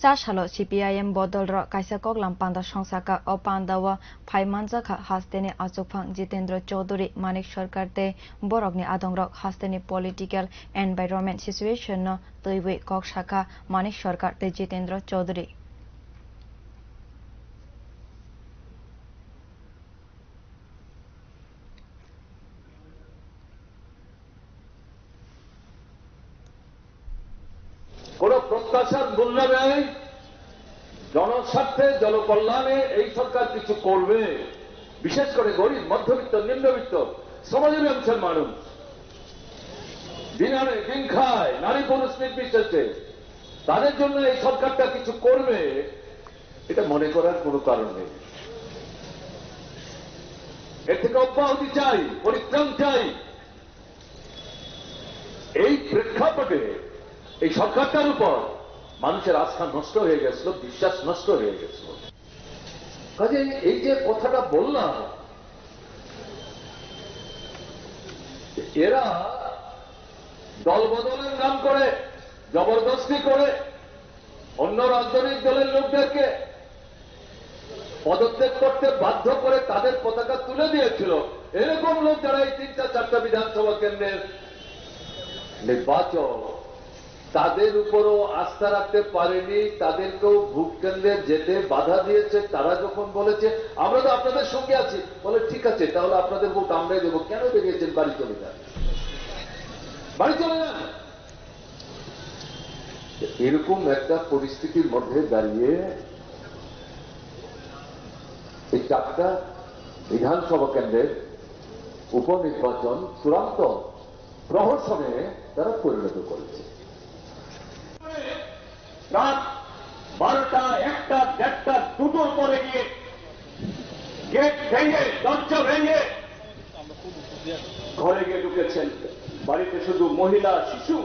Chasalo CPIM Bodol kaisa koklam panda sangchakha o pandao faimanjak haste ni Achukphang Jitendra Chowdowry Manik Sarkar te borok ni adongrok haste ni political environment situation no twiwi sakha Manik Sarkar te Jitendra Chowdowry. কোনো প্রত্যাশার মূল্য নেই, জনস্বার্থে জনকল্যাণে এই সরকার কিছু করবে। বিশেষ করে গরিব, মধ্যবিত্ত, নিম্নবিত্ত, শ্রমজীবী অংশের মানুষ দিন আনে দিন খায়, নারী পুরুষ নির্বিশেষে তাদের জন্য এই সরকারটা কিছু করবে, এটা মনে করার কোনো কারণ নেই। এর থেকে অব্যাহতি চাই, পরিত্রাণ চাই। এই প্রেক্ষাপটে এই সরকারটার উপর মানুষের আস্থা নষ্ট হয়ে গেছিল, বিশ্বাস নষ্ট হয়ে গেছিল। কাজে এই যে কথাটা বললাম, এরা দল বদলের নাম করে, জবরদস্তি করে অন্য রাজনৈতিক দলের লোকদেরকে পদত্যাগ করতে বাধ্য করে তাদের পতাকা তুলে দিয়েছিল। এরকম লোক যারা এই 3-4টা বিধানসভা কেন্দ্রের নির্বাচক, তাদের উপরও আস্থা রাখতে পারেনি, তাদেরকেও ভোট কেন্দ্রে যেতে বাধা দিয়েছে। তারা যখন বলেছে আমরা তো আপনাদের সঙ্গে আছি, বলে ঠিক আছে তাহলে আপনাদের ভোট আমরাই দেবো। কেন বেরিয়েছেন? বাড়ি চলে যান, বাড়ি চলে যান। এরকম একটা পরিস্থিতির মধ্যে দাঁড়িয়ে এই 4টা বিধানসভা কেন্দ্রের উপনির্বাচন চূড়ান্ত প্রহসনে তারা পরিণত করেছে। রাত 12টা, 1টা, 1:30, 2টোর পরে গিয়ে গেট ভেঙে, দরজা ভেঙে ঘরে গিয়ে ঢুকেছেন। বাড়িতে শুধু মহিলা, শিশু